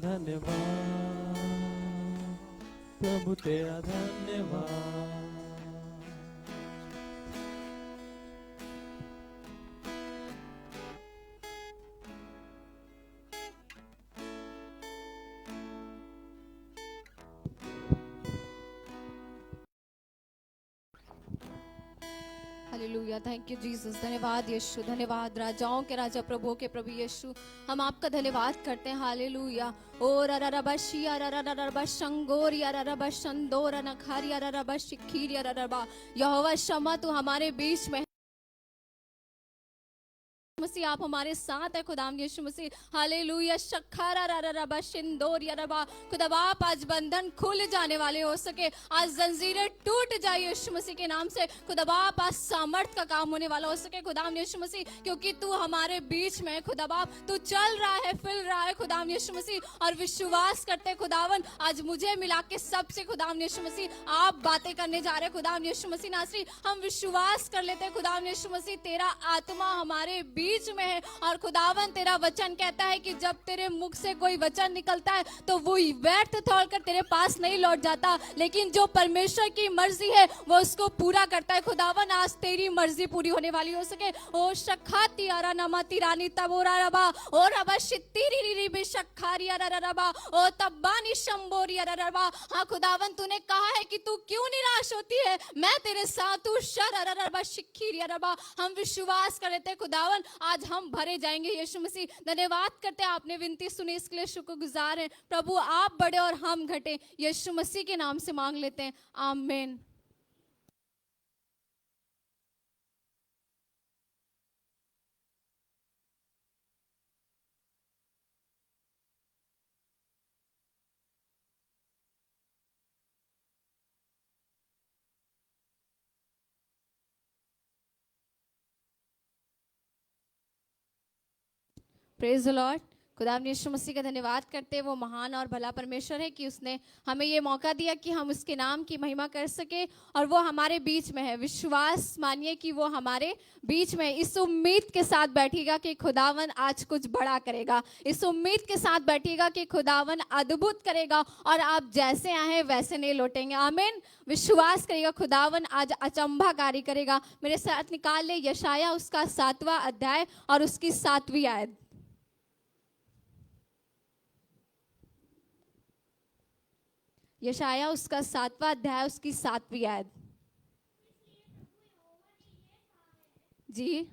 धन्यवाद प्रभु तेरा धन्यवाद। Hallelujah, thank you Jesus. धन्यवाद यीशु, धन्यवाद राजाओं के राजा प्रभुओं के प्रभु यीशु, हम आपका धन्यवाद करते हैं। हालेलुया। ओ रररबशी ररररबा शंगोर रररबा शंदोर नखारी रररबा शिखीर रररबा। यहोवा शम्मा, तू हमारे बीच में मसीह, आप हमारे साथ है खुदाम यीशु मसीह। हालेलुया। शखारा रररबा शिंदोर ररबा। खुदाब आप आज बंधन खुल जाने वाले हो सके, आज जंजीरें टूट जाए यीशु मसीह के नाम से। खुदाब आप आज सामर्थ का काम होने वाला हो सके खुदाम यीशु मसीह, क्योंकि तू हमारे बीच में है खुदाब। तू चल रहा है, फिर रहा है खुदाम यीशु मसीह, और विश्वास करते खुदावन आज मुझे मिला के सबसे खुदाम यीशु मसीह आप बातें करने जा रहे हैं खुदाम यीशु मसीह नासरी। हम विश्वास कर लेते हैं खुदाम यीशु मसीह, तेरा आत्मा हमारे बीच में है। और खुदावन तेरा वचन कहता है कि जब तेरे मुख से कोई वचन निकलता है तो वो व्यर्थ छोड़कर तेरे पास नहीं लौट जाता, लेकिन जो परमेश्वर की मर्जी है वो उसको पूरा करता है। खुदावन आज तेरी मर्जी पूरी होने वाली हो सके। ओ शखाती आरा नमाती रानी तबोरा रबा ओ रबा शित्तीरी री बे शखारी आरा रबा ओ तब्बानी शंबोरी आरा रबा। हाँ खुदावन, तूने कहा है कि तू क्यों निराश होती है, मैं तेरे साथ हूँ। शर आरा रबा शिखीरी रबा। हम विश्वास कर लेते खुदावन आज हम भरे जाएंगे यीशु मसीह। धन्यवाद करते हैं, आपने विनती सुनी, इसके लिए शुक्रगुजार है प्रभु। आप बड़े और हम घटे, यीशु मसीह के नाम से मांग लेते हैं, आमीन। Praise the lord. खुदाम यीशु मसीह का धन्यवाद करते हैं, वो महान और भला परमेश्वर है कि उसने हमें ये मौका दिया कि हम उसके नाम की महिमा कर सके, और वो हमारे बीच में है। विश्वास मानिए कि वो हमारे बीच में, इस उम्मीद के साथ बैठिएगा कि खुदावन आज कुछ बड़ा करेगा। इस उम्मीद के साथ बैठिएगा कि खुदावन अद्भुत करेगा, और आप जैसे आए वैसे नहीं लौटेंगे। आमीन। विश्वास करेगा खुदावन आज अचंभाकारी करेगा। मेरे साथ निकाल ले यशाया उसका 7वां अध्याय और उसकी 7वीं आयत। यशाया उसका 7वां अध्याय उसकी 7वीं आयत। जी,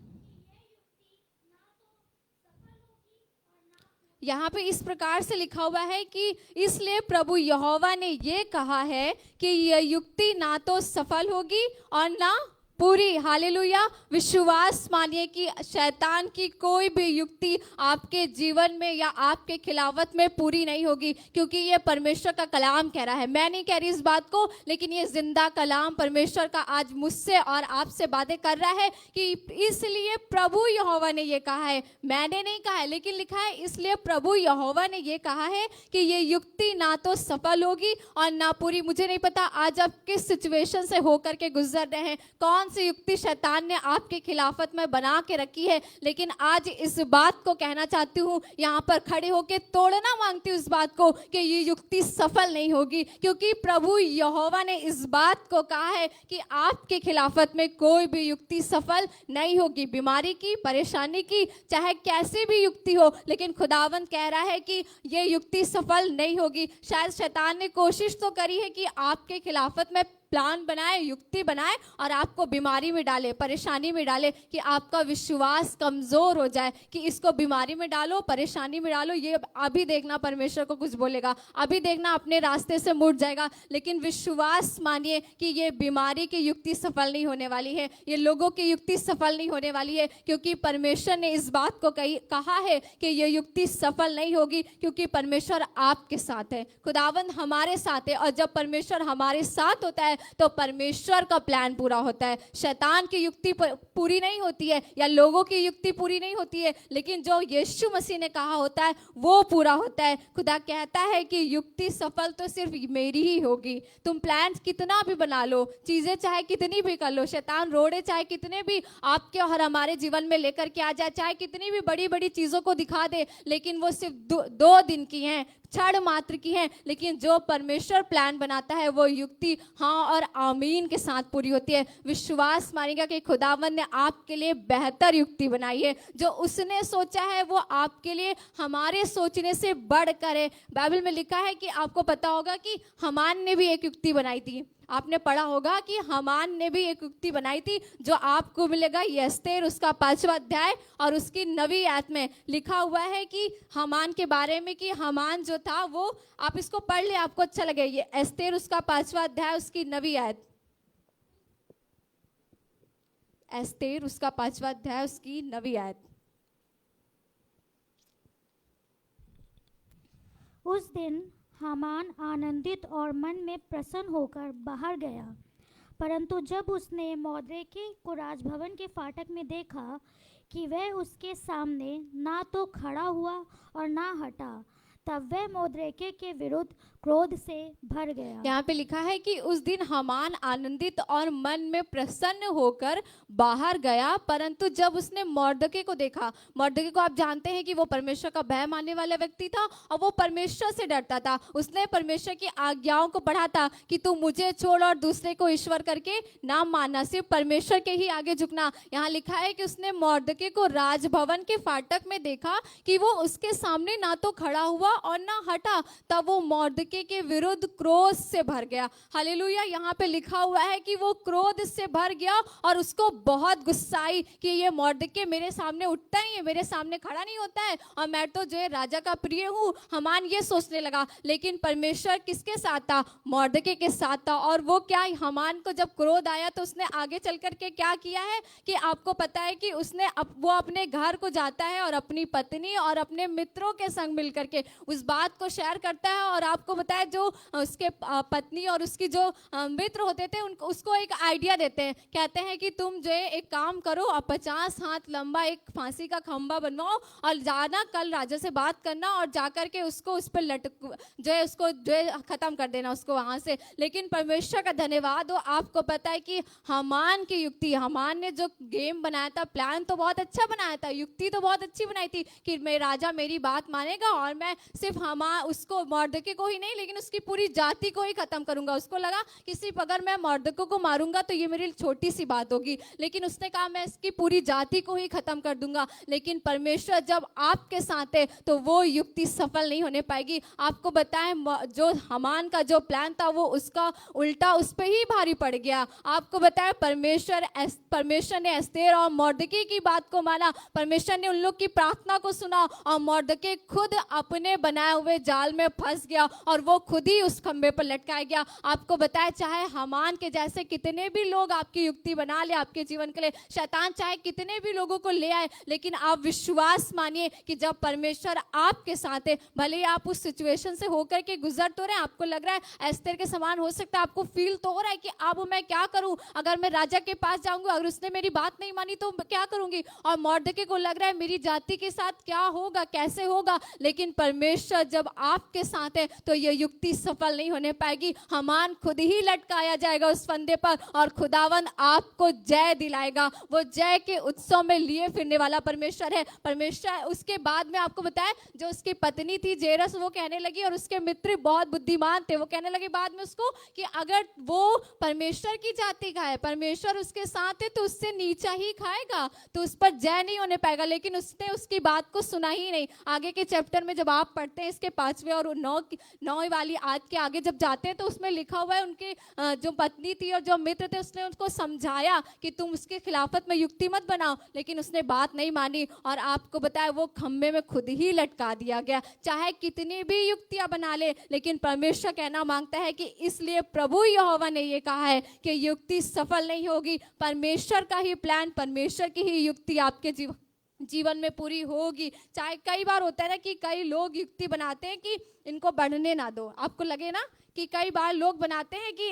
यहाँ पे इस प्रकार से लिखा हुआ है कि इसलिए प्रभु यहोवा ने ये कहा है कि यह युक्ति ना तो सफल होगी और ना पूरी। हालेलुया। विश्वास मानिए कि शैतान की कोई भी युक्ति आपके जीवन में या आपके खिलाफत में पूरी नहीं होगी, क्योंकि ये परमेश्वर का कलाम कह रहा है। मैं नहीं कह रही इस बात को, लेकिन ये जिंदा कलाम परमेश्वर का आज मुझसे और आपसे बातें कर रहा है कि इसलिए प्रभु यहोवा ने ये कहा है। मैंने नहीं कहा है, लेकिन लिखा है इसलिए प्रभु यहोवा ने ये कहा है कि ये युक्ति ना तो सफल होगी और ना पूरी। मुझे नहीं पता आज आप किस सिचुएशन से होकर के गुजर रहे हैं, कौन सी युक्ति शैतान ने आपके खिलाफत में बना के रखी है, लेकिन आज इस बात को कहना चाहती हूँ, यहाँ पर खड़े होके तोड़ना मांगती हूँ इस बात को कि ये युक्ति सफल नहीं होगी, क्योंकि प्रभु यहोवा ने इस बात को कहा है कि आपके खिलाफत में कोई भी युक्ति सफल नहीं होगी। बीमारी की, परेशानी की, चाहे कैसी भी युक्ति हो, लेकिन खुदावंद कह रहा है कि ये युक्ति सफल नहीं होगी। शायद शैतान ने कोशिश तो करी है कि आपके खिलाफत में प्लान बनाए, युक्ति बनाए और आपको बीमारी में डाले, परेशानी में डाले, कि आपका विश्वास कमजोर हो जाए, कि इसको बीमारी में डालो, परेशानी में डालो, ये अभी देखना परमेश्वर को कुछ बोलेगा, अभी देखना अपने रास्ते से मुड़ जाएगा। लेकिन विश्वास मानिए कि ये बीमारी की युक्ति सफल नहीं होने वाली है, ये लोगों की युक्ति सफल नहीं होने वाली है, क्योंकि परमेश्वर ने इस बात को कहा है कि ये युक्ति सफल नहीं होगी, क्योंकि परमेश्वर आपके साथ है, खुदावंद हमारे साथ है। और जब परमेश्वर हमारे साथ होता है है तो परमेश्वर का प्लान पूरा होता है। शैतान की युक्ति पूरी नहीं होती है या लोगों की युक्ति पूरी नहीं होती है, लेकिन जो यीशु मसीह ने कहा होता है वो पूरा होता है। खुदा कहता है कि युक्ति सफल तो सिर्फ मेरी ही होगी। तुम प्लान कितना भी बना लो, चीजें चाहे कितनी भी कर लो, शैतान रोड़े चाहे कितने भी आपके और हमारे जीवन में लेकर के आ जाए, चाहे कितनी भी बड़ी बड़ी चीजों को दिखा दे, लेकिन वो सिर्फ दो दिन की हैं, क्षण मात्र की है। लेकिन जो परमेश्वर प्लान बनाता है वो युक्ति हाँ और आमीन के साथ पूरी होती है। विश्वास मानिएगा कि खुदावन ने आपके लिए बेहतर युक्ति बनाई है। जो उसने सोचा है वो आपके लिए हमारे सोचने से बढ़कर है। बाइबल में लिखा है कि आपको पता होगा कि हामान ने भी एक युक्ति बनाई थी। आपने पढ़ा होगा कि हामान ने भी एक युक्ति बनाई थी, जो आपको मिलेगा एस्तेर उसका 5वां अध्याय और उसकी 9वीं आयत में लिखा हुआ है कि हामान के बारे में कि हामान जो था वो, आप इसको पढ़ ले आपको अच्छा लगे। ये एस्तेर उसका 5वां अध्याय उसकी 9वीं आयत, एस्तेर उसका 5वां अध्याय उसकी 9वीं आयत। उस दिन हामान आनंदित और मन में प्रसन्न होकर बाहर गया, परंतु जब उसने मोर्देकै को राजभवन के फाटक में देखा कि वह उसके सामने ना तो खड़ा हुआ और ना हटा, तब वह मोर्देकै के विरुद्ध क्रोध से भर गया। यहाँ पे लिखा है कि उस दिन हामान आनंदित और मन में प्रसन्न होकर बाहर गया, परंतु जब उसने मोर्देकै को देखा, मोर्देकै को आप जानते हैं कि वो परमेश्वर का भय मानने वाला व्यक्ति था और वो परमेश्वर से डरता था। उसने परमेश्वर की आज्ञाओं को पढ़ा था कि तू मुझे छोड़ और दूसरे को ईश्वर करके ना मानना, सिर्फ परमेश्वर के ही आगे झुकना। यहाँ लिखा है कि उसने मोर्देकै को राजभवन के फाटक में देखा कि वो उसके सामने ना तो खड़ा हुआ और ना हटा, तब वो मोर्देकै के विरुद्ध क्रोध से भर गया। हालेलुया। यहाँ पे लिखा हुआ है कि वो क्रोध से भर गया और उसको बहुत गुस्सा आई कि ये मोर्देकै मेरे सामने उठता ही है, मेरे सामने खड़ा नहीं होता है और मैं तो जो राजा का प्रिय हूँ। हामान ये सोचने लगा, लेकिन परमेश्वर किसके साथ था? मोर्देकै के साथ था। और वो क्या, हामान को जब क्रोध आया तो उसने आगे चल करके क्या किया है कि आपको पता है कि उसने वो अपने घर को जाता है और अपनी पत्नी और अपने मित्रों के संग मिलकर के उस बात को शेयर करता है। और आपको बताया जो उसके पत्नी और उसकी जो मित्र होते थे उनको उसको एक आइडिया देते हैं, कहते हैं कि तुम जो है एक काम करो और 50 हाथ लंबा एक फांसी का खंबा बनवाओ और जाना कल राजा से बात करना और जाकर के उसको उस पर जो है उसको जो है खत्म कर देना उसको वहां से। लेकिन परमेश्वर का धन्यवाद हो, आपको पता है कि हामान की युक्ति, हामान ने जो गेम बनाया था, प्लान तो बहुत अच्छा बनाया था, युक्ति तो बहुत अच्छी बनाई थी कि मैं राजा मेरी बात मानेगा और मैं सिर्फ हामान उसको मोर्देकै को ही नहीं लेकिन उसकी पूरी जाति को ही खत्म करूंगा। उसको लगा कि सिर्फ अगर मैं मोर्देकै को मारूंगा तो ये मेरी छोटी सी बात होगी, लेकिन उसने कहा मैं इसकी पूरी जाति को ही खत्म कर दूंगा। लेकिन परमेश्वर जब आपके साथ है तो वो युक्ति सफल नहीं होने पाएगी। आपको बताएं जो हामान का जो प्लान था वो उसका उल्टा उस पर ही भारी पड़ गया। आपको बताएं परमेश्वर ने एस्तेर और मोर्देकै की बात को माना, परमेश्वर ने उन लोग की प्रार्थना को सुना और मोर्देकै खुद अपने बनाए हुए जाल में फंस गया और वो खुद ही उस खंबे पर लटकाया गया। आपको बताया चाहे हामान के जैसे कितने भी लोग आपकी युक्ति बना ले आपके जीवन के लिए, शैतान चाहे कितने भी लोगों को ले आए, लेकिन आप विश्वास मानिए कि जब परमेश्वर आपके साथ है, भले ही आप उस सिचुएशन से होकर के गुजर तो रहे, आपको लग रहा है एस्तेर के समान हो सकता है, आपको फील तो हो रहा है कि अब मैं क्या करूं, अगर मैं राजा के पास जाऊंगा अगर उसने मेरी बात नहीं मानी तो क्या करूंगी, और मोर्देकै को लग रहा है मेरी जाति के साथ क्या होगा, कैसे होगा। लेकिन परमेश्वर जब आपके साथ है तो ये युक्ति सफल नहीं होने पाएगी। हामान खुद ही लटकाया जाएगा उस फंदे पर और खुदावन आपको जय दिलाएगा। वो जय के उत्सव में लिए फिरने वाला परमेश्वर है। परमेश्वर उसके बाद में आपको बताया जो उसकी पत्नी थी जेरस, वो कहने लगी और उसके मित्र बहुत बुद्धिमान थे, वो कहने लगे बाद में उसको कि अगर वो परमेश्वर की जाति का है, परमेश्वर उसके साथ है तो उससे नीचा ही खाएगा, तो उस पर जय नहीं होने पाएगा। लेकिन उसने उसकी बात को सुना ही नहीं। आगे के चैप्टर में जब आप पढ़ते हैं इसके 5वें और 9वीं वाली आयत के आगे जब जाते हैं तो उसमें लिखा हुआ है उनके जो पत्नी थी और जो मित्र थे उसने उनको समझाया कि तुम उसके खिलाफत में युक्ति मत बनाओ, लेकिन उसने बात नहीं मानी और आपको बताया वो खंबे में खुद ही लटका दिया गया। चाहे कितनी भी युक्तियां बना ले, लेकिन परमेश्वर कहना मांगता है कि इसलिए प्रभु यहोवा ने ये कहा है कि युक्ति सफल नहीं होगी। परमेश्वर का ही प्लान, परमेश्वर की ही युक्ति आपके जीवन जीवन में पूरी होगी। चाहे कई बार होता है ना कि कई लोग युक्ति बनाते हैं कि इनको बढ़ने ना दो। आपको लगे ना कि कई बार लोग बनाते हैं कि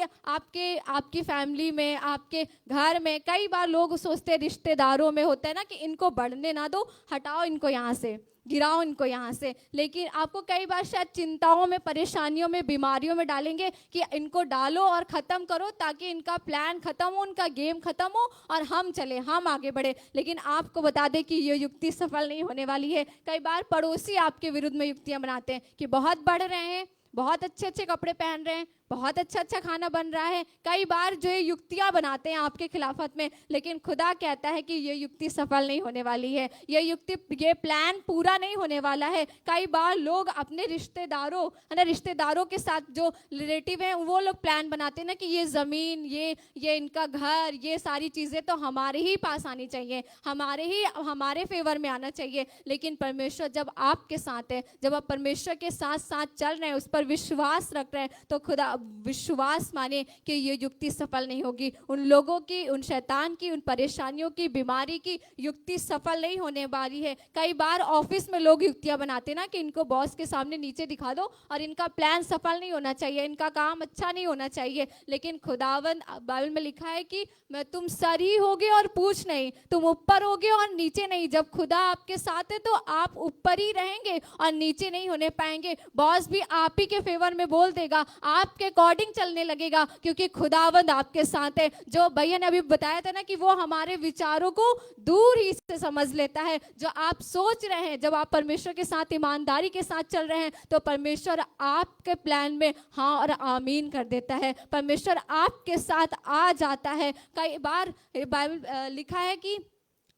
आपकी फैमिली में, आपके घर में कई बार लोग सोचते हैं, रिश्तेदारों में होता है ना कि इनको बढ़ने ना दो, हटाओ इनको यहाँ से, गिराओ इनको यहाँ से। लेकिन आपको कई बार शायद चिंताओं में, परेशानियों में, बीमारियों में डालेंगे कि इनको डालो और ख़त्म करो ताकि इनका प्लान ख़त्म हो, उनका गेम ख़त्म हो और हम चले, हम आगे बढ़े। लेकिन आपको बता दें कि ये युक्ति सफल नहीं होने वाली है। कई बार पड़ोसी आपके विरुद्ध में युक्तियाँ बनाते हैं कि बहुत बढ़ रहे हैं, बहुत अच्छे अच्छे कपड़े पहन रहे हैं, बहुत अच्छा अच्छा खाना बन रहा है। कई बार जो ये युक्तियाँ बनाते हैं आपके खिलाफत में, लेकिन खुदा कहता है कि ये युक्ति सफल नहीं होने वाली है, ये प्लान पूरा नहीं होने वाला है। कई बार लोग अपने रिश्तेदारों, है ना, रिश्तेदारों के साथ जो रिलेटिव हैं वो लोग प्लान बनाते हैं ना कि ये ज़मीन, ये इनका घर, ये सारी चीज़ें तो हमारे ही पास आनी चाहिए, हमारे फेवर में आना चाहिए। लेकिन परमेश्वर जब आपके साथ है, जब आप परमेश्वर के साथ साथ चल रहे हैं, उस पर विश्वास रख रहे हैं, तो खुदा विश्वास माने कि ये युक्ति सफल नहीं होगी। उन लोगों की, उन शैतान की, उन परेशानियों की, बीमारी की युक्ति सफल नहीं होने वाली है। कई बार ऑफिस में लोग युक्तियां बनाते ना कि इनको बॉस के सामने नीचे दिखा दो और इनका प्लान सफल नहीं होना चाहिए, इनका काम अच्छा नहीं होना चाहिए। लेकिन खुदावंद बाइबल में लिखा है कि मैं तुम सर ही होगे और पूछ नहीं, तुम ऊपर होगे और नीचे नहीं। जब खुदा आपके साथ है तो आप ऊपर ही रहेंगे और नीचे नहीं होने पाएंगे। बॉस भी आप ही के फेवर में बोल देगा, आपके अकॉर्डिंग चलने लगेगा, क्योंकि खुदावंद आपके साथ है। जो भैया ने अभी बताया था ना कि वो हमारे विचारों को दूर ही से समझ लेता है। जो आप सोच रहे हैं, जब आप परमेश्वर के साथ ईमानदारी के साथ चल रहे हैं, तो परमेश्वर आपके प्लान में हाँ और आमीन कर देता है। परमेश्वर आपके साथ आ जाता है। कई बार बाइबल लिखा है कि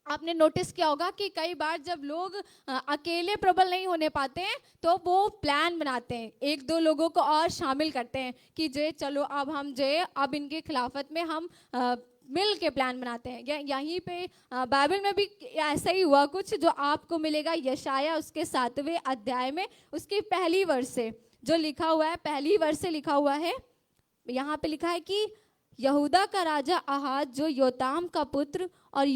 आपने नोटिस किया होगा कि कई बार जब लोग अकेले प्रबल नहीं होने पाते हैं तो वो प्लान बनाते हैं, एक दो लोगों को और शामिल करते हैं कि जे चलो अब इनके खिलाफत में हम मिल के प्लान बनाते हैं। यहीं पे बाइबल में भी ऐसा ही हुआ कुछ, जो आपको मिलेगा यशाया उसके 7वें अध्याय में, उसकी पहली वर्ष से जो लिखा हुआ है, पहली वर्ष से लिखा हुआ है। यहाँ पे लिखा है कि यहूदा का राजा आहाज, जो योताम का पुत्र और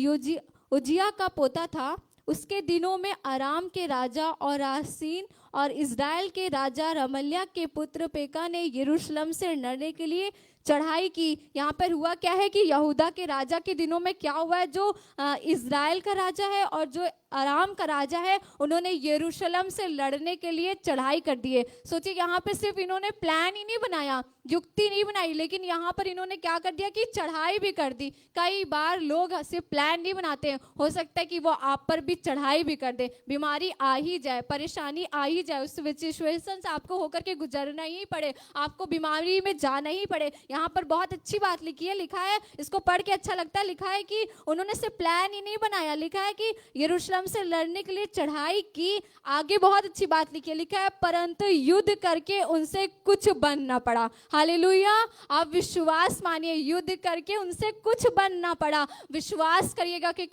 उजिया का पोता था, उसके दिनों में अराम के राजा और रासीन और इज़राइल के राजा रमल्याह के पुत्र पेका ने यरूशलेम से लड़ने के लिए चढ़ाई की। यहाँ पर हुआ क्या है कि यहूदा के राजा के दिनों में क्या हुआ है, जो इज़राइल का राजा है और जो अराम का राजा है, उन्होंने यरूशलेम से लड़ने के लिए चढ़ाई कर दी है। सोचिए, यहाँ पे सिर्फ इन्होंने प्लान ही नहीं बनाया, युक्ति नहीं बनाई, लेकिन यहाँ पर इन्होंने क्या कर दिया कि चढ़ाई भी कर दी। कई बार लोग सिर्फ प्लान नहीं बनाते हैं, हो सकता है कि वो आप पर भी चढ़ाई भी कर दे। बीमारी आ ही जाए, परेशानी आ ही जाए, उस सिचुएशन से आपको होकर के गुजरना ही पड़े, आपको बीमारी में जाना ही पड़े। यहाँ पर बहुत अच्छी बात लिखी है, लिखा है, इसको पढ़ के अच्छा लगता है, लिखा है कि उन्होंने सिर्फ प्लान ही नहीं बनाया, लिखा है कि यरूशलेम से लड़ने के लिए चढ़ाई की। आगे बहुत अच्छी बात लिखी है, लिखा है परंतु युद्ध करके उनसे कुछ बन ना पड़ा। हालेलुया। आप विश्वास मानिए, युद्ध करके उनसे कुछ बन ना पड़ा। विश्वास करिएगा कि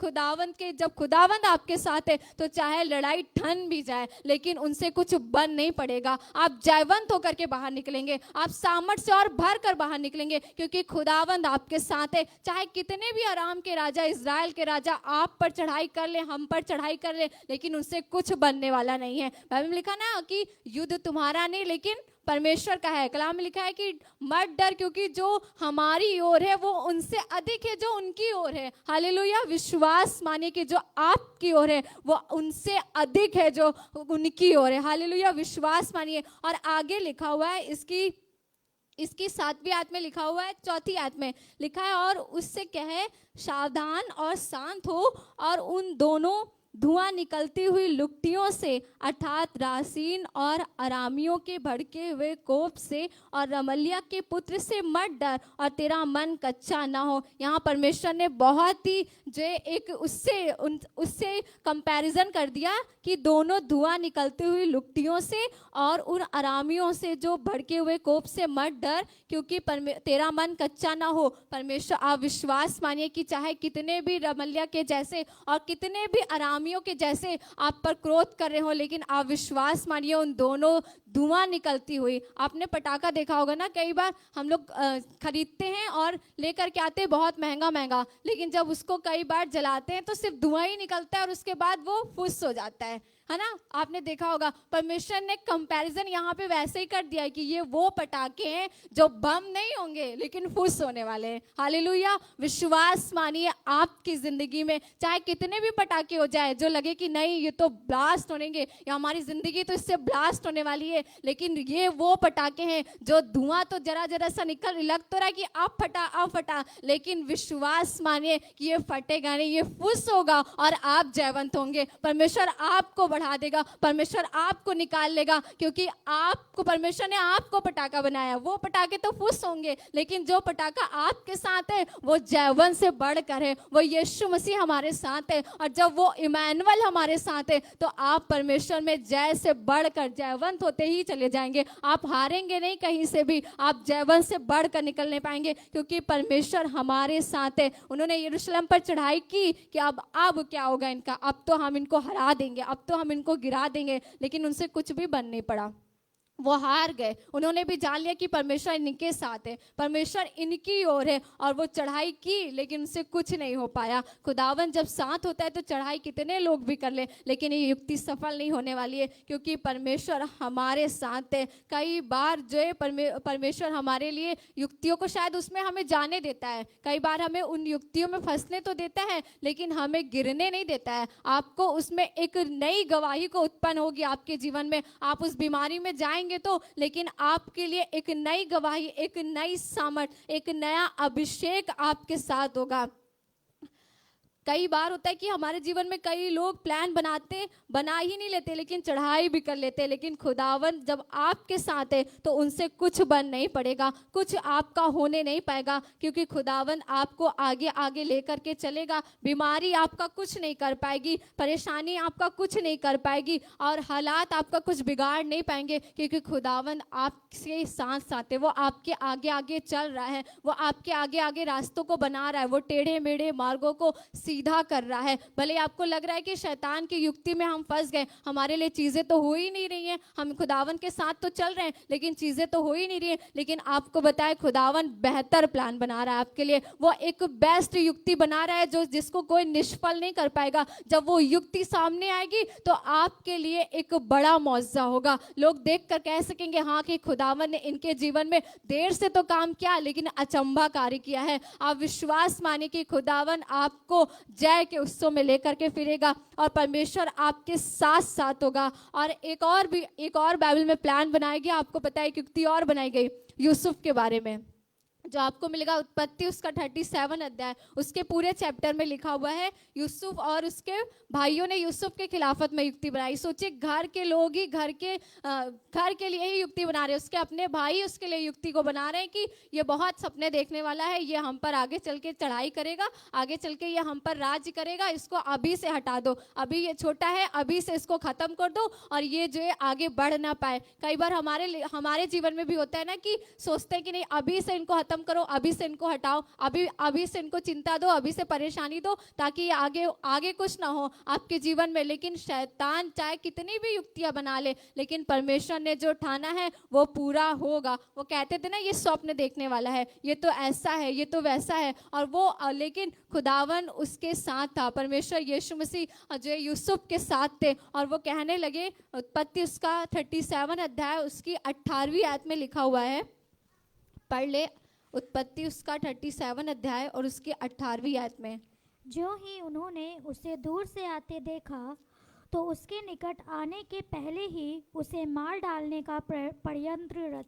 जब खुदावंद आपके साथ है तो चाहे लड़ाई ठन भी जाए, लेकिन उनसे कुछ बन नहीं पड़ेगा। आप जयवंत होकर के बाहर निकलेंगे, आप सामर्थ से और भर कर बाहर निकलेंगे, क्योंकि खुदावंद आपके साथ है। चाहे कितने भी अराम के राजा, इज़राइल के राजा आप पर चढ़ाई कर ले, हम पर चढ़ाई कर ले, लेकिन उनसे कुछ बनने वाला नहीं है। बाइबल में लिखा ना कि युद्ध तुम्हारा नहीं लेकिन परमेश्वर का है। कलाम में लिखा है कि मत डर, क्योंकि जो हमारी ओर है वो उनसे अधिक है जो उनकी ओर है। हालेलुया। विश्वास मानिए कि जो आपकी ओर है वो उनसे अधिक है जो उनकी ओर है। हालेलुया। विश्वास मानिए। और आगे लिखा हुआ है, इसकी 7वीं आयत में लिखा हुआ है, 4थी आयत में लिखा है, और उससे कहे सावधान और शांत हो और उन दोनों धुआं निकलती हुई लुकटियों से, अर्थात रासीन और अरामियों के भड़के हुए कोप से और रमल्याह के पुत्र से मत डर और तेरा मन कच्चा ना हो। यहाँ परमेश्वर ने बहुत ही जो एक उससे कंपैरिजन कर दिया कि दोनों धुआं निकलती हुई लुकटियों से और उन अरामियों से जो भड़के हुए कोप से मत डर, क्योंकि तेरा मन कच्चा ना हो। परमेश्वर, आप विश्वास मानिए कि चाहे कितने भी रमल्याह के जैसे और कितने भी अरामी सुनामियों के जैसे आप पर क्रोध कर रहे हो, लेकिन आप विश्वास मानिए उन दोनों धुआं निकलती हुई। आपने पटाखा देखा होगा ना, कई बार हम लोग खरीदते हैं और लेकर के आते हैं बहुत महंगा महंगा, लेकिन जब उसको कई बार जलाते हैं तो सिर्फ धुआं ही निकलता है और उसके बाद वो फुस हो जाता है ना। आपने देखा होगा परमेश्वर ने कंपैरिजन यहाँ पे वैसे ही कर दिया है कि ये वो पटाखे हैं जो बम नहीं होंगे लेकिन फुस होने वाले हैं। हालेलुया। विश्वास मानिए आपकी जिंदगी में चाहे कितने भी पटाखे हो जाए जो लगे कि नहीं ये तो ब्लास्ट होनेंगे या हमारी जिंदगी तो इससे ब्लास्ट होने वाली है, लेकिन ये वो पटाखे हैं जो धुआं तो जरा जरा सा लग तो रहा है कि आप फटा, लेकिन विश्वास मानिए कि ये फटेगा नहीं, ये फुस होगा और आप जयवंत होंगे। परमेश्वर आपको बढ़ा देगा, परमेश्वर आपको निकाल लेगा, क्योंकि आपको परमेश्वर ने आपको पटाखा बनाया। वो पटाखे तो फुस होंगे, लेकिन जो पटाखा आपके साथ है वो जयवंत से बढ़कर है, वो यीशु मसीह हमारे साथ है। और जब वो इमैनुअल हमारे साथ है तो आप परमेश्वर में जय से बढ़कर जयवंत होते ही चले जाएंगे। आप हारेंगे नहीं कहीं से भी, आप जयवंत से बढ़कर निकलने पाएंगे, क्योंकि परमेश्वर हमारे साथ है। उन्होंने यरूशलेम पर चढ़ाई की कि अब क्या होगा इनका, अब तो हम इनको हरा देंगे, अब तो हम इनको गिरा देंगे, लेकिन उनसे कुछ भी बन नहीं पड़ा। वो हार गए। उन्होंने भी जान लिया कि परमेश्वर इनके साथ है, परमेश्वर इनकी ओर है, और वो चढ़ाई की लेकिन उनसे कुछ नहीं हो पाया। खुदावन जब साथ होता है तो चढ़ाई कितने लोग भी कर ले, लेकिन ये युक्ति सफल नहीं होने वाली है, क्योंकि परमेश्वर हमारे साथ है। कई बार जो है परमेश्वर हमारे लिए युक्तियों को शायद उसमें हमें जाने देता है, कई बार हमें उन युक्तियों में फंसने तो देता है लेकिन हमें गिरने नहीं देता है। आपको उसमें एक नई गवाही को उत्पन्न होगी आपके जीवन में। आप उस बीमारी में जाएंगे तो, लेकिन आपके लिए एक नई गवाही, एक नई सामर्थ, एक नया अभिषेक आपके साथ होगा। कई बार होता है कि हमारे जीवन में कई लोग प्लान बना ही नहीं लेते, लेकिन चढ़ाई भी कर लेते हैं, लेकिन खुदावन जब आपके साथ है तो उनसे कुछ बन नहीं पड़ेगा, कुछ आपका होने नहीं पाएगा, क्योंकि खुदावन आपको आगे आगे लेकर के चलेगा। बीमारी आपका कुछ नहीं कर पाएगी, परेशानी आपका कुछ नहीं कर पाएगी, और हालात आपका कुछ बिगाड़ नहीं पाएंगे, क्योंकि खुदावन आपके साथ साथ है। वो आपके आगे आगे चल रहा है, वो आपके आगे आगे रास्तों को बना रहा है, वो टेढ़े मेढ़े मार्गों को सीधा कर रहा है। भले आपको लग रहा है कि शैतान की युक्ति में हम फंस गए, हमारे लिए चीजें तो हो ही नहीं रही हैं, हम खुदावन के साथ तो चल रहे हैं लेकिन चीजें तो हो ही नहीं रही हैं, लेकिन आपको बताए खुदावन बेहतर प्लान बना रहा है आपके लिए। वो एक बेस्ट युक्ति बना रहा है जो जिसको कोई निष्फल नहीं कर पाएगा। जब वो युक्ति सामने आएगी तो आपके लिए एक बड़ा मौजज़ा होगा। लोग देखकर कह सकेंगे हाँ कि खुदावन ने इनके जीवन में देर से तो काम किया लेकिन अचंभा कार्य किया है। आप विश्वास माने कि खुदावन आपको जय के उत्सव में लेकर के फिरेगा और परमेश्वर आपके साथ साथ होगा। और एक और बाइबल में प्लान बनाया गया, आपको पता है युक्ति और बनाई गई यूसुफ के बारे में, जो आपको मिलेगा उत्पत्ति उसका 37 अध्याय, उसके पूरे चैप्टर में लिखा हुआ है यूसुफ और उसके भाइयों ने यूसुफ के खिलाफत में युक्ति बनाई। सोचिए घर के लोग ही घर के लिए ही युक्ति बना रहे हैं, उसके अपने भाई उसके लिए युक्ति को बना रहे हैं कि ये बहुत सपने देखने वाला है, ये हम पर आगे चल के चढ़ाई करेगा, आगे चल के ये हम पर राज्य करेगा, इसको अभी से हटा दो, अभी ये छोटा है, अभी से इसको खत्म कर दो और ये जो है आगे बढ़ ना पाए। कई बार हमारे जीवन में भी होता है ना कि सोचते हैं कि नहीं अभी से इनको खत्म करो, अभी से इनको हटाओ, अभी से इनको चिंता दो, अभी से परेशानी दो ताकि आगे कुछ ना हो आपके जीवन में। लेकिन शैतान चाहे कितनी भी युक्तियां बना ले, लेकिन परमेश्वर ने जो ठाना है वो पूरा होगा। वो कहते थे ना ये स्वप्न देखने वाला है, ये तो ऐसा है, ये तो वैसा है, और वो लेकिन खुदावन उसके साथ था। परमेश्वर यीशु मसीह जो यूसुफ के साथ थे और वो कहने लगे, उत्पत्ति उसका 37 अध्याय उसकी 18वीं आयत में लिखा हुआ है, पढ़ ले उत्पत्ति उसका 37 अध्याय और उसकी 18वीं आयत में। जो ही उन्होंने उसे दूर से आते देखा तो उसके निकट आने के पहले ही उसे मार डालने का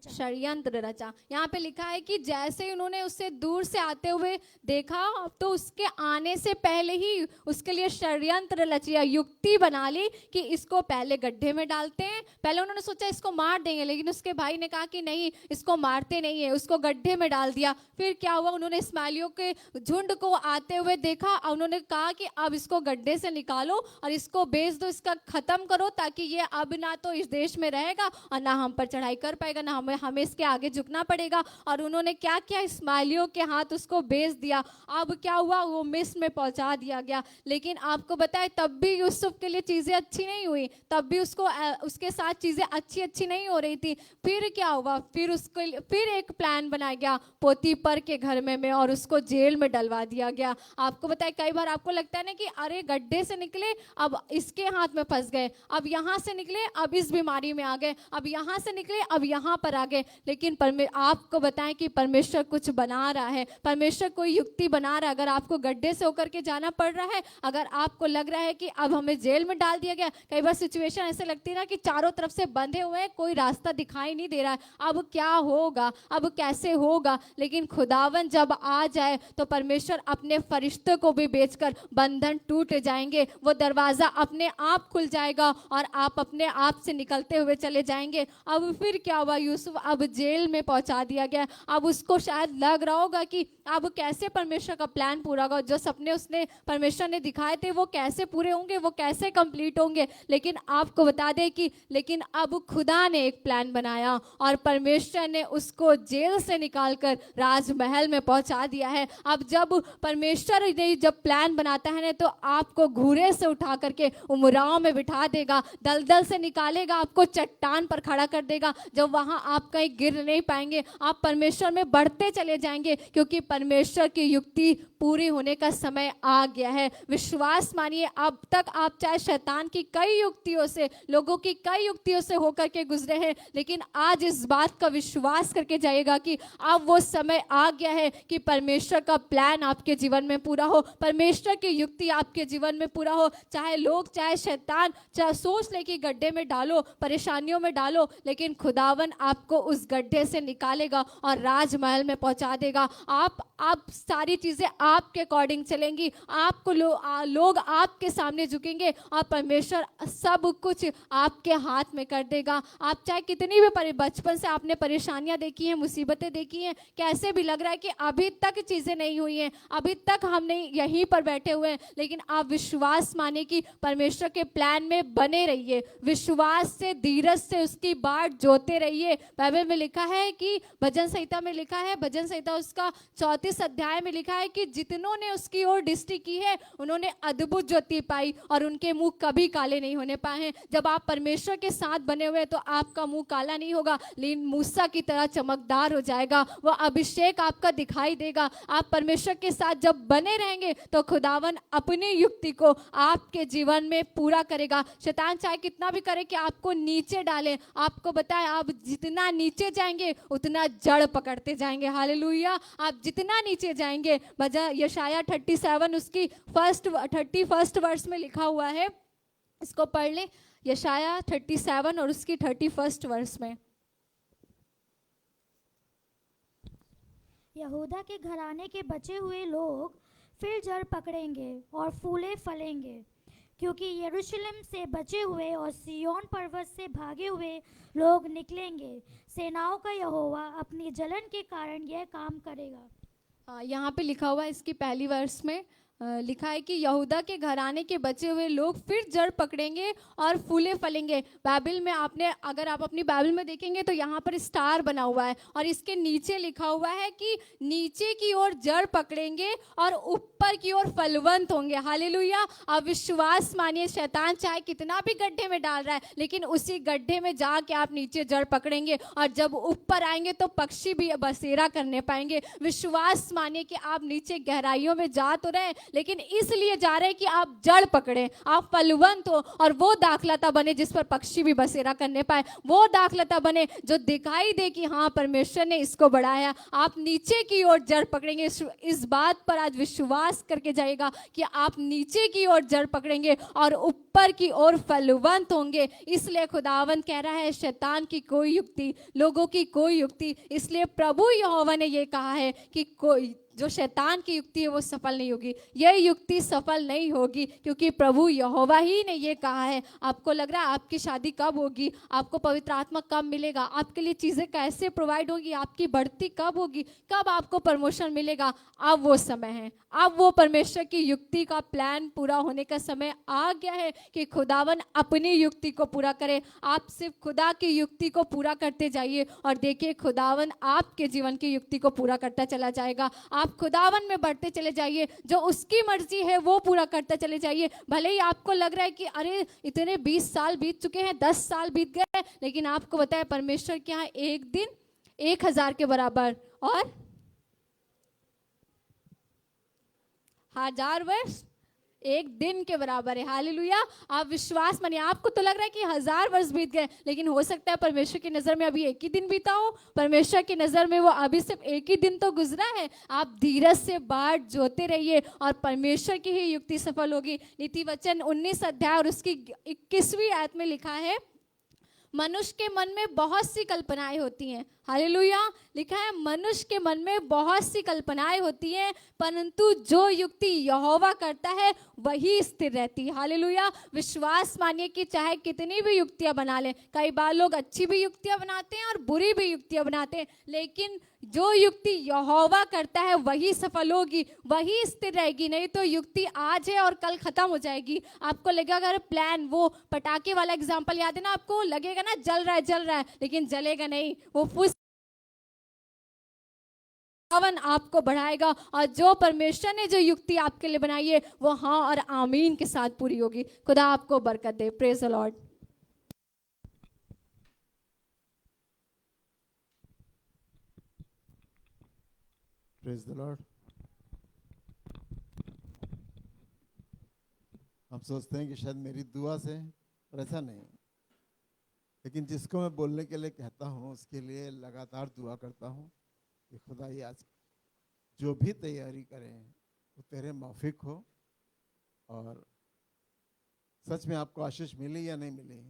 षड्यंत्र रचा। यहाँ पे लिखा है कि जैसे ही उन्होंने उसे दूर से आते हुए देखा तो उसके आने से पहले ही उसके लिए षड्यंत्र रचिया, युक्ति बना ली कि इसको पहले गड्ढे में डालते हैं। पहले उन्होंने सोचा इसको मार देंगे, लेकिन उसके भाई ने कहा कि नहीं इसको मारते नहीं है, उसको गड्ढे में डाल दिया। फिर क्या हुआ, उन्होंने इस्माइलियों के झुंड को आते हुए देखा और उन्होंने कहा कि अब इसको गड्ढे से निकालो और इसको बेच दो, उसका खत्म करो, ताकि ये अब ना तो इस देश में रहेगा और ना हम पर चढ़ाई कर पाएगा, ना हमें इसके आगे झुकना पड़ेगा। और उन्होंने क्या किया, इस्माइलियों के हाथ उसको बेच दिया। अब क्या हुआ, वो मिस्र में पहुंचा दिया गया। लेकिन आपको बताए तब भी यूसुफ के लिए चीजें अच्छी नहीं हुई, तब भी उसके साथ चीजें अच्छी नहीं हो रही थी। फिर क्या हुआ, फिर एक प्लान बनाया गया पोतीपर के घर में और उसको जेल में डलवा दिया गया। आपको बताए कई बार आपको लगता है ना कि अरे गड्ढे से निकले अब इसके हाथ में फंस गए, अब यहाँ से निकले अब इस बीमारी में आ गए, अब यहाँ से निकले अब यहाँ पर आ गए। लेकिन आपको बताएं कि परमेश्वर कुछ बना रहा है, परमेश्वर कोई युक्ति बना रहा है। अगर आपको गड्ढे से होकर के जाना पड़ रहा है, अगर आपको लग रहा है कि अब हमें जेल में डाल दिया गया, कई बार सिचुएशन ऐसे लगती है ना कि चारों तरफ से बंधे हुए हैं, कोई रास्ता दिखाई नहीं दे रहा है, अब क्या होगा, अब कैसे होगा। लेकिन खुदावन जब आ जाए तो परमेश्वर अपने फरिश्तों को भी भेजकर बंधन टूट जाएंगे, वो दरवाजा अपने आप खुल जाएगा और आप अपने आप से निकलते हुए चले जाएंगे। अब फिर क्या हुआ, यूसुफ अब जेल में पहुंचा दिया गया। अब उसको शायद लग रहा होगा कि अब कैसे परमेश्वर का प्लान पूरा होगा, जो सपने उसने परमेश्वर ने दिखाए थे वो कैसे पूरे होंगे, वो कैसे कंप्लीट होंगे। लेकिन आपको बता दें कि लेकिन अब खुदा ने एक प्लान बनाया और परमेश्वर ने उसको जेल से निकालकर राजमहल में पहुंचा दिया है। अब जब परमेश्वर ने जब प्लान बनाता है ना, तो आपको घूरे से उठा करके उमराव में बिठा देगा, दलदल से निकालेगा, आपको चट्टान पर खड़ा कर देगा, जब वहां आप कहीं गिर नहीं पाएंगे, आप परमेश्वर में बढ़ते चले जाएंगे, क्योंकि परमेश्वर की युक्ति पूरी होने का समय आ गया है। विश्वास मानिए, अब तक आप चाहे शैतान की कई युक्तियों से, लोगों की कई युक्तियों से होकर के गुजरे हैं, लेकिन आज इस बात का विश्वास करके जाइएगा कि अब वो समय आ गया है कि परमेश्वर का प्लान आपके जीवन में पूरा हो, परमेश्वर की युक्ति आपके जीवन में पूरा हो। चाहे लोग, चाहे शैतान, चाहे सोच ले कि गड्ढे में डालो, परेशानियों में डालो, लेकिन खुदावन आपको उस गड्ढे से निकालेगा और राजमहल में पहुंचा देगा। आप सारी चीजें आपके अकॉर्डिंग चलेंगी, आपको लोग आपके सामने झुकेंगे और परमेश्वर सब कुछ आपके हाथ में कर देगा। आप चाहे कितनी भी बचपन से आपने परेशानियां देखी हैं, मुसीबतें देखी हैं, कैसे भी लग रहा है कि अभी तक चीजें नहीं हुई हैं, अभी तक हम नहीं यहीं पर बैठे हुए हैं, लेकिन आप विश्वास माने कि परमेश्वर के प्लान में बने रहिए, विश्वास से, धीरज से उसकी बाट जोते रहिए। बाइबल में लिखा है कि भजन संहिता में लिखा है, भजन संहिता उसका 34 अध्याय में लिखा है कि जितनों ने उसकी ओर दृष्टि की है उन्होंने अद्भुत ज्योति पाई और उनके मुंह कभी काले नहीं होने पाए हैं। जब आप परमेश्वर के साथ बने हुए तो आपका मुंह काला नहीं होगा, लेकिन मूसा की तरह चमकदार हो जाएगा, वो अभिषेक आपका दिखाई देगा। आप परमेश्वर के साथ जब बने रहेंगे तो खुदावन अपनी युक्ति को आपके जीवन में पूरा करेगा। शैतान चाहे कितना भी करे कि आपको नीचे डाले, आपको बताए आप जितना नीचे जाएंगे उतना जड़ पकड़ते जाएंगे। हालेलुया। आप जितना नीचे जाएंगे, यशाया 37 उसकी 31 वर्ष में लिखा हुआ है, इसको पढ़ ले, यशाया 37 और उसकी 31 वर्ष में। यहूदा के घराने के बचे हुए लोग फिर जड़ पकड़ेंगे और फूले फलेंगे, क्योंकि यरूशलेम से बचे हुए और सिय्योन पर्वत से भागे हुए लोग निकलेंगे। सेनाओं का यहोवा अपनी जलन के कारण यह काम करेगा। यहाँ पे लिखा हुआ है, इसकी पहली वर्ष में लिखा है कि यहूदा के घराने के बचे हुए लोग फिर जड़ पकड़ेंगे और फूले फलेंगे। बाइबल में अगर आप अपनी बाइबल में देखेंगे तो यहाँ पर स्टार बना हुआ है और इसके नीचे लिखा हुआ है कि नीचे की ओर जड़ पकड़ेंगे और ऊपर की ओर फलवंत होंगे। हालेलुया। अब विश्वास मानिए, शैतान चाहे कितना भी गड्ढे में डाल रहा है, लेकिन उसी गड्ढे में जाके आप नीचे जड़ पकड़ेंगे और जब ऊपर आएंगे तो पक्षी भी बसेरा करने पाएंगे। विश्वास मानिए कि आप नीचे गहराइयों में जा तो रहे, लेकिन इसलिए जा रहे हैं कि आप जड़ पकड़े, आप फलवंत हो और वो दाखलता बने जिस पर पक्षी भी बसेरा करने पाए, वो दाखलता बने जो दिखाई दे कि हाँ परमेश्वर ने इसको बढ़ाया। आप नीचे की ओर जड़ पकड़ेंगे। इस बात पर आज विश्वास करके जाएगा कि आप नीचे की ओर जड़ पकड़ेंगे और ऊपर की ओर फलवंत होंगे। इसलिए खुदावंत कह रहा है शैतान की कोई युक्ति, लोगों की कोई युक्ति, इसलिए प्रभु यहोवा ने ये कहा है कि कोई जो शैतान की युक्ति है वो सफल नहीं होगी, यह युक्ति सफल नहीं होगी, क्योंकि प्रभु यहोवा ही ने ये कहा है। आपको लग रहा है आपकी शादी कब होगी, आपको पवित्र आत्मा कब मिलेगा, आपके लिए चीजें कैसे प्रोवाइड होगी, आपकी बढ़ती कब होगी, कब आपको प्रमोशन मिलेगा, अब वो समय है। अब वो परमेश्वर की युक्ति का प्लान पूरा होने का समय आ गया है कि खुदावन अपनी युक्ति को पूरा करे। आप सिर्फ खुदा की युक्ति को पूरा करते जाइए और देखिए खुदावन आपके जीवन की युक्ति को पूरा करता चला जाएगा। आप खुदावन में बढ़ते चले जाइए, जो उसकी मर्जी है वो पूरा करते चले जाइए। भले ही आपको लग रहा है कि अरे इतने 20 साल बीत चुके हैं, 10 साल बीत गए, लेकिन आपको बताया परमेश्वर के यहाँ एक दिन 1000 के बराबर और 1000 वर्ष एक दिन के बराबर है। हालेलुया। आप विश्वास मानिए, आपको तो लग रहा है कि 1000 वर्ष बीत गए, लेकिन हो सकता है परमेश्वर की नजर में अभी एक ही दिन बीता हो, परमेश्वर की नजर में वो अभी सिर्फ एक ही दिन तो गुजरा है। आप धीरज से बाट जोते रहिए और परमेश्वर की ही युक्ति सफल होगी। नीति वचन 19 अध्याय और उसकी 21वीं आयत में लिखा है, मनुष्य के मन में बहुत सी कल्पनाएं होती हैं। हालेलुया। लिखा है मनुष्य के मन में बहुत सी कल्पनाएं होती हैं, परंतु जो युक्ति यहोवा करता है वही स्थिर रहती है। हालेलुया। विश्वास मानिए कि चाहे कितनी भी युक्तियां बना लें, कई बार लोग अच्छी भी युक्तियां बनाते हैं और बुरी भी युक्तियां बनाते हैं, लेकिन जो युक्ति यहोवा करता है वही सफल होगी, वही स्थिर रहेगी। नहीं तो युक्ति आज है और कल खत्म हो जाएगी। आपको लगेगा, अगर प्लान, वो पटाखे वाला एग्जांपल याद है ना, आपको लगेगा ना जल रहा है, लेकिन जलेगा नहीं, वो फुस हवन आपको बढ़ाएगा। और जो परमेश्वर ने जो युक्ति आपके लिए बनाई है वो हाँ और आमीन के साथ पूरी होगी। खुदा आपको बरकत दे। Praise the lord. Praise the lord. हम सोचते हैं कि शायद मेरी दुआ से, पर ऐसा नहीं, लेकिन जिसको मैं बोलने के लिए कहता हूँ उसके लिए लगातार दुआ करता हूँ कि खुदा ये आज जो भी तैयारी करें वो तेरे माफिक हो, और सच में आपको आशीष मिली या नहीं मिली।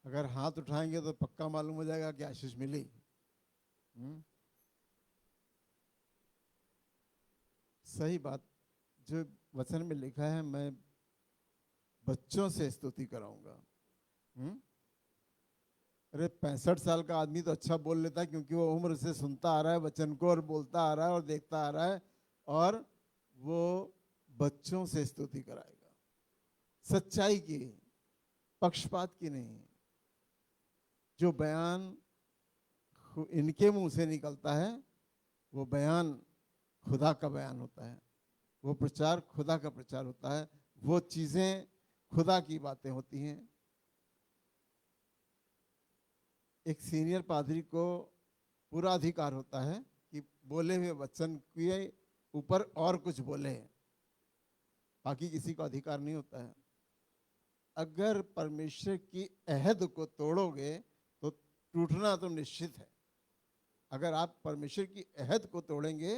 अगर हाथ उठाएंगे तो पक्का मालूम हो जाएगा कि आशीष मिली। सही बात, जो वचन में लिखा है, मैं बच्चों से स्तुति कराऊंगा। अरे 65 साल का आदमी तो अच्छा बोल लेता है, क्योंकि वो उम्र से सुनता आ रहा है वचन को और बोलता आ रहा है और देखता आ रहा है, और वो बच्चों से स्तुति कराएगा, सच्चाई की, पक्षपात की नहीं। जो बयान इनके मुंह से निकलता है वो बयान खुदा का बयान होता है, वो प्रचार खुदा का प्रचार होता है, वो चीजें खुदा की बातें होती हैं। एक सीनियर पादरी को पूरा अधिकार होता है कि बोले हुए वचन के ऊपर और कुछ बोले, बाकी किसी को अधिकार नहीं होता है। अगर परमेश्वर की अहद को तोड़ोगे तो टूटना तो निश्चित है। अगर आप परमेश्वर की अहद को तोड़ेंगे,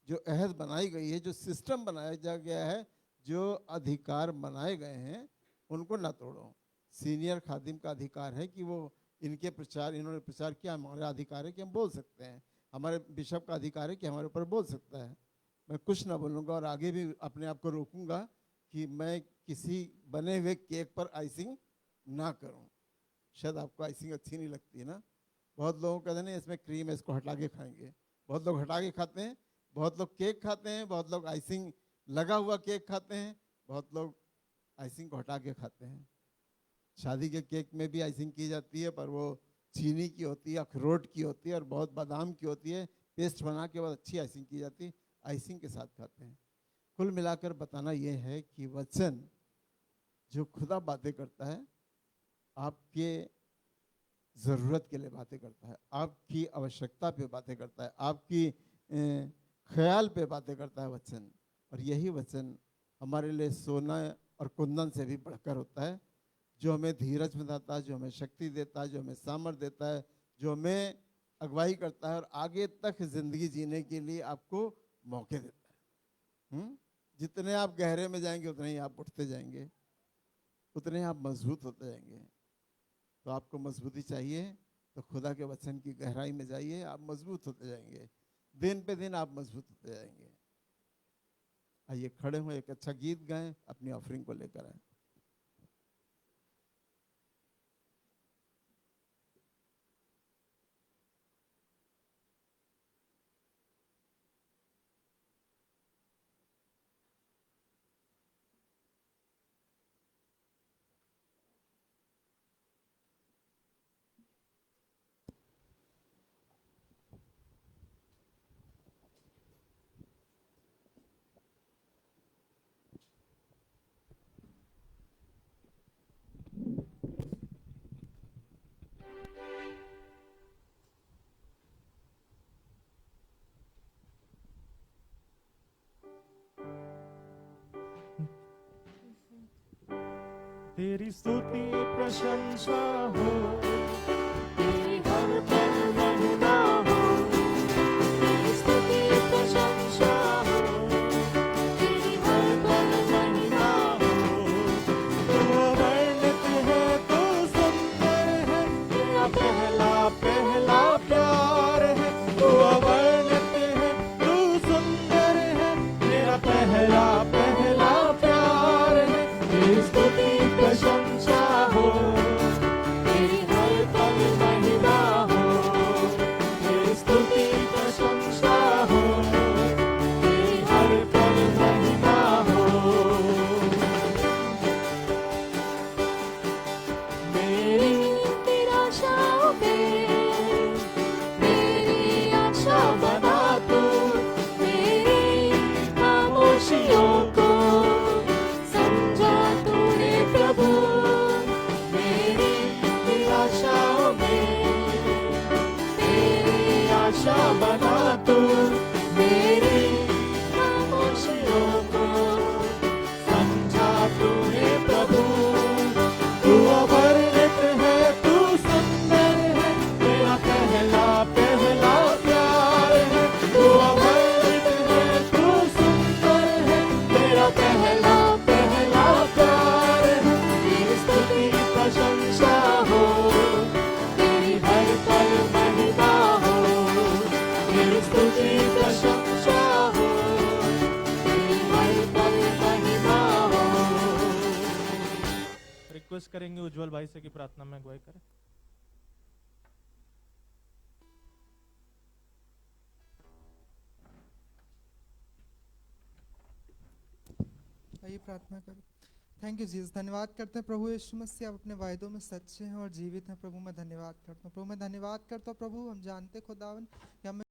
जो अहद बनाई गई है, जो सिस्टम बनाया जा गया है, जो अधिकार बनाए गए हैं, उनको ना तोड़ो। सीनियर खादिम का अधिकार है कि वो इनके प्रचार, इन्होंने प्रचार किया, हमारा अधिकार है कि हम बोल सकते हैं। हमारे बिशप का अधिकार है कि हमारे ऊपर बोल सकता है। मैं कुछ ना बोलूँगा और आगे भी अपने आप को रोकूंगा कि मैं किसी बने हुए केक पर आइसिंग ना करूं। शायद आपको आइसिंग अच्छी नहीं लगती है ना। बहुत लोगों को कहते हैं इसमें क्रीम है, इसको हटा के खाएंगे। बहुत लोग हटा के खाते हैं, बहुत लोग केक खाते हैं, बहुत लोग आइसिंग लगा हुआ केक खाते हैं, बहुत लोग आइसिंग को हटा के खाते हैं। शादी के केक में भी आइसिंग की जाती है, पर वो चीनी की होती है, अखरोट की होती है और बहुत बादाम की होती है। पेस्ट बना के बाद अच्छी आइसिंग की जाती है, आइसिंग के साथ खाते हैं। कुल मिलाकर बताना ये है कि वचन जो खुदा बातें करता है, आपके ज़रूरत के लिए बातें करता है, आपकी आवश्यकता पे बातें करता है, आपकी ख्याल पे बातें करता है वचन। और यही वचन हमारे लिए सोना और कुंदन से भी बढ़कर होता है, जो हमें धीरज बनाता है, जो हमें शक्ति देता है, जो हमें सामर्थ देता है, जो हमें अगुवाई करता है और आगे तक जिंदगी जीने के लिए आपको मौके देता है। जितने आप गहरे में जाएंगे उतने ही आप उठते जाएंगे, उतने ही आप मजबूत होते जाएंगे। तो आपको मजबूती चाहिए तो खुदा के वचन की गहराई में जाइए, आप मजबूत होते जाएंगे। दिन पे दिन आप मजबूत होते जाएंगे। आइए खड़े हो, एक अच्छा गीत गाएं, अपनी ऑफरिंग को लेकर आए। तेरी स्तुति प्रशंसा हो, तेरी हर पल महिमा हो, तेरी स्तुति प्रशंसा हो, तेरी हर पल महिमा हो। तू अवर्णित है, तू सुंदर है, तेरा पहला पहला प्यार है। तू अवर्णित है, तू सुंदर है, तेरा पहला पहला प्यार है। तेरी स्तुति प्रशंसा हो, तेरी हर पल महिमा हो, तेरी स्तुति प्रशंसा हो, तेरी हर पल महिमा हो। मेरी निराशाओं पे मेरी आशा बना तू, मेरी खामोशियों को समझा तूने प्रभु। मेरी निराशाओं में मेरी आशा बना तू, मेरी खामोशियों को समझा तूने प्रभु। तू अवर्णित है, तू सुंदर है, तेरा पहला पहला प्यार है। तू अवर्णित है, तू सुंदर है, तेरा पहला पहला प्यार है। तेरी स्तुति प्रशंसा हो, तेरी हर पल महिमा हो, तेरी स्तुति प्रशंसा हो, तेरी हर पल महिमा हो। रिक्वेस्ट करेंगे उज्जवल भाई से कि प्रार्थना में अगुवाई करें। आइए प्रार्थना करें। थैंक यू जीसस, धन्यवाद करते हैं प्रभु यीशु मसीह, आप अपने वायदों में सच्चे हैं और जीवित हैं। प्रभु मैं धन्यवाद करता हूँ, प्रभु मैं धन्यवाद करता हूँ। प्रभु हम जानते खुदावन कि हमें